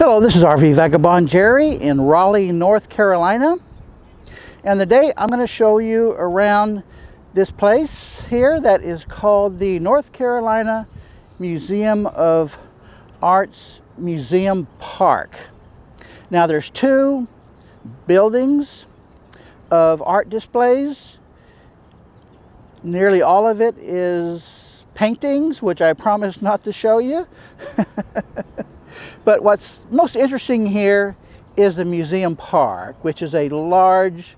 Hello, this is RV Vagabond Jerry in Raleigh, North Carolina. And today I'm going to show you around this place here that is called the North Carolina Museum of Art's Museum Park. Now there's two buildings of art displays. Nearly all of it is paintings, which I promised not to show you. But what's most interesting here is the museum park, which is a large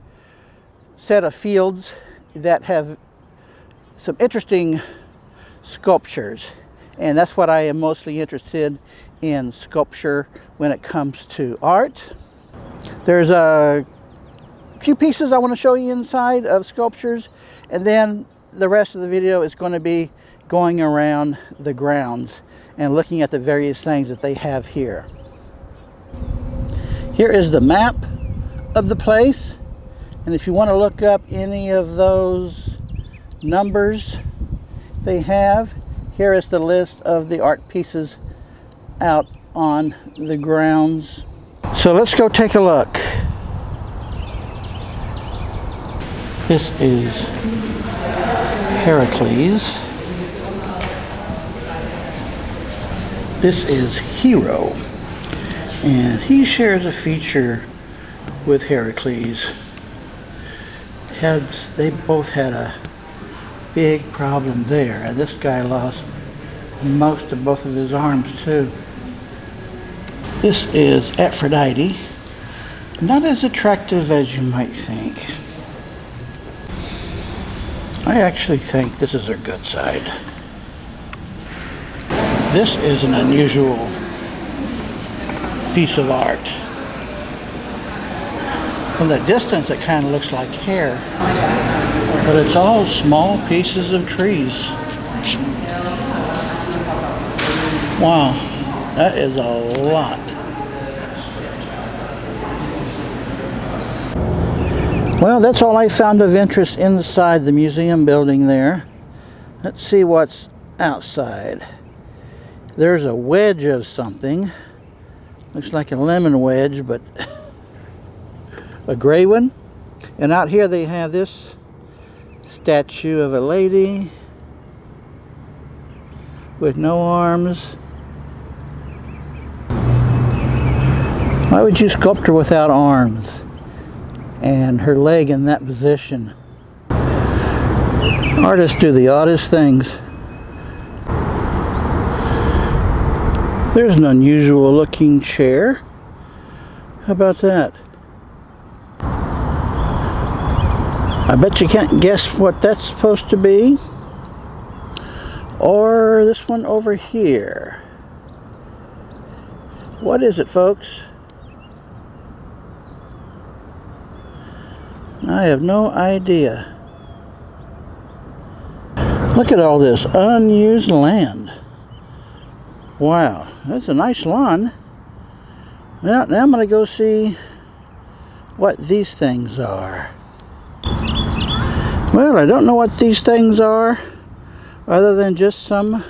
set of fields that have some interesting sculptures. And that's what I am mostly interested in, sculpture when it comes to art. There's a few pieces I want to show you inside of sculptures, and then the rest of the video is going to be going around the grounds and looking at the various things that they have here. Here is the map of the place, and if you want to look up any of those numbers they have, here is the list of the art pieces out on the grounds. So let's go take a look. This is Heracles. This is Hero, and he shares a feature with Heracles. They both had a big problem there, and this guy lost most of both of his arms too. This is Aphrodite, not as attractive as you might think. I actually think this is her good side. This is an unusual piece of art. From the distance it kind of looks like hair, but it's all small pieces of trees. Wow, that is a lot. Well, that's all I found of interest inside the museum building there. Let's see what's outside. There's a wedge of something. Looks like a lemon wedge, but a gray one. And out here they have this statue of a lady with no arms. Why would you sculpt her without arms and her leg in that position? Artists do the oddest things. There's an unusual looking chair. How about that? I bet you can't guess what that's supposed to be. Or this one over here. What is it, folks? I have no idea. Look at all this unused land. Wow, that's a nice lawn. Now I'm going to go see what these things are. Well, I don't know what these things are, other than just some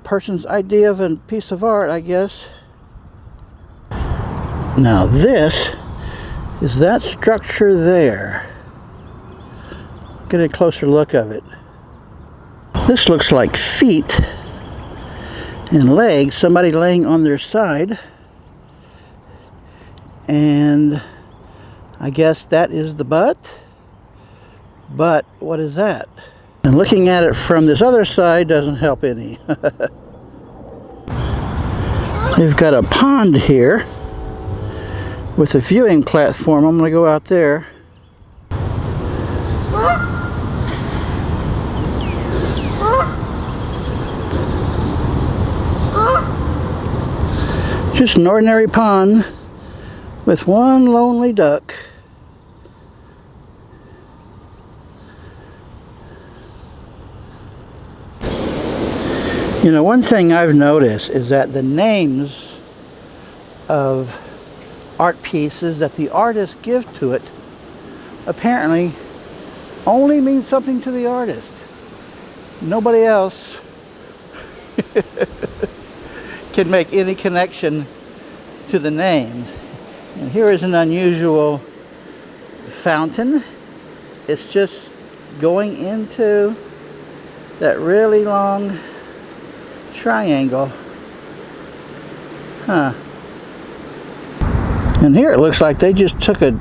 person's idea of a piece of art, I guess. Now this is that structure there. Get a closer look of it. This looks like feet and legs, somebody laying on their side, and I guess that is the butt. But what is that? And looking at it from this other side doesn't help any. They've got a pond here with a viewing platform. I'm going to go out there. Just an ordinary pond with one lonely duck. You know, one thing I've noticed is that the names of art pieces that the artists give to it apparently only mean something to the artist. Nobody else can make any connection to the names. And here is an unusual fountain. It's just going into that really long triangle. Huh. And here it looks like they just took a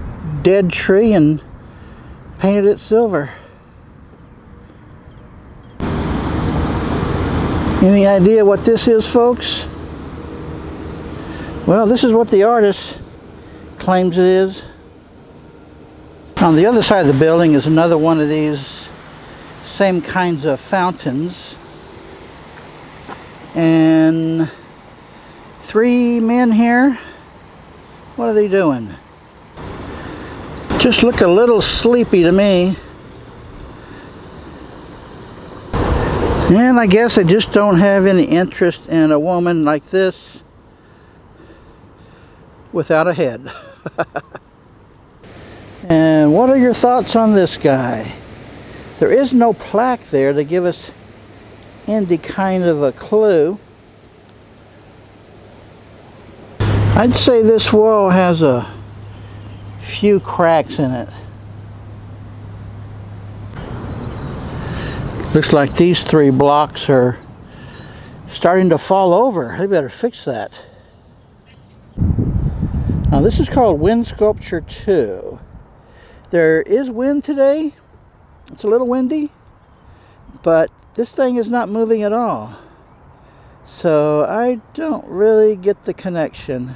dead tree and painted it silver. Any idea what this is, folks? Well, this is what the artist claims it is. On the other side of the building is another one of these same kinds of fountains. And 3 men here. What are they doing? Just look a little sleepy to me. And I guess I just don't have any interest in a woman like this without a head. And what are your thoughts on this guy? There is no plaque there to give us any kind of a clue. I'd say this wall has a few cracks in it. Looks like these 3 blocks are starting to fall over. They better fix that. Now this is called Wind Sculpture 2. There is wind today. It's a little windy, but this thing is not moving at all. So I don't really get the connection.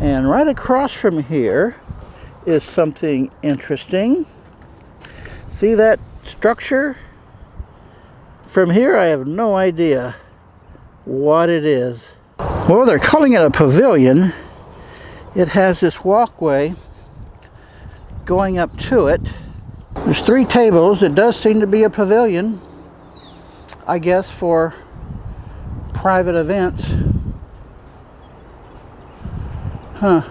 And right across from here is something interesting. See that structure? From here I have no idea what it is. Well, they're calling it a pavilion. It has this walkway going up to it. There's 3 tables. It does seem to be a pavilion, I guess, for private events. Huh.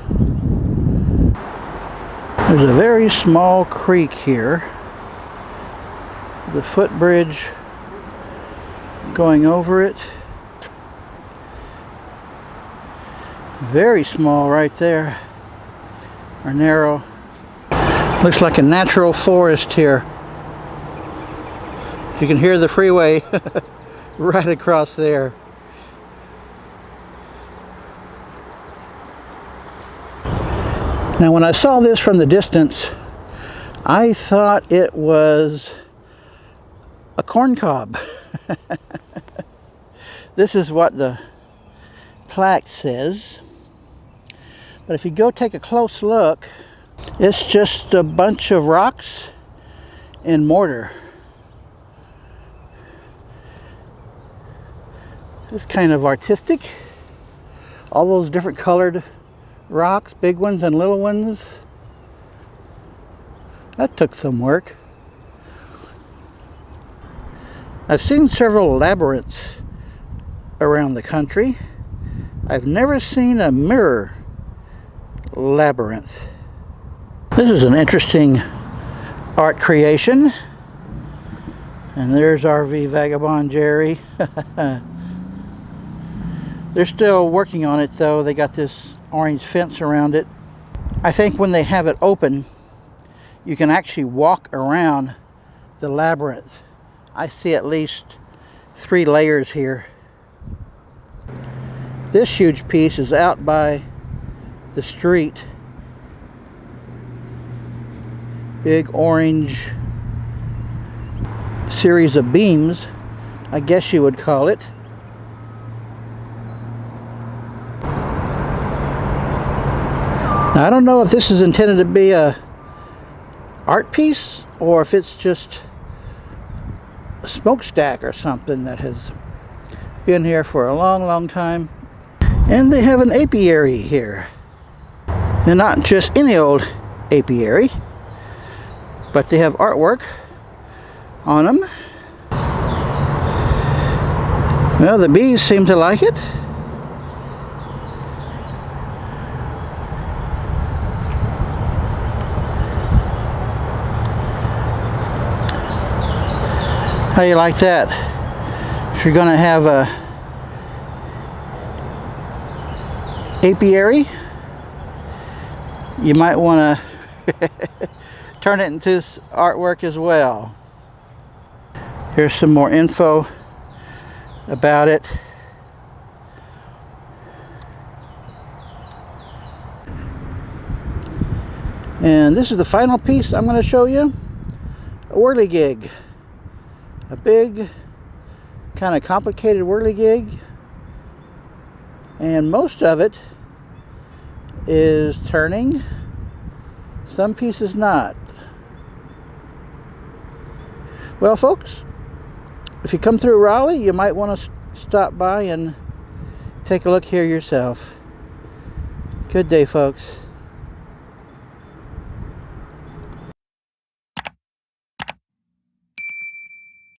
There's a very small creek here. The footbridge going over it. Very small right there. Or narrow. Looks like a natural forest here. You can hear the freeway right across there. Now when I saw this from the distance, I thought it was a corn cob. This is what the plaque says. But if you go take a close look, it's just a bunch of rocks and mortar. It's kind of artistic. All those different colored rocks, big ones and little ones. That took some work. I've seen several labyrinths around the country. I've never seen a mirror labyrinth. This is an interesting art creation. And there's RV Vagabond Jerry. They're still working on it though. They got this orange fence around it. I think when they have it open, you can actually walk around the labyrinth. I see at least 3 layers here. This huge piece is out by the street. Big orange series of beams, I guess you would call it. Now I don't know if this is intended to be a art piece or if it's just a smokestack or something that has been here for a long time. And they have an apiary here. And not just any old apiary, but they have artwork on them. Well, the bees seem to like it. How you like that? If you're going to have a apiary. You might want to turn it into artwork as well. Here's some more info about it. And this is the final piece I'm going to show you. A whirligig. A big, kind of complicated whirligig. And most of it is turning. Some pieces not. Well, folks, if you come through Raleigh, you might want to stop by and take a look here yourself. Good day, folks.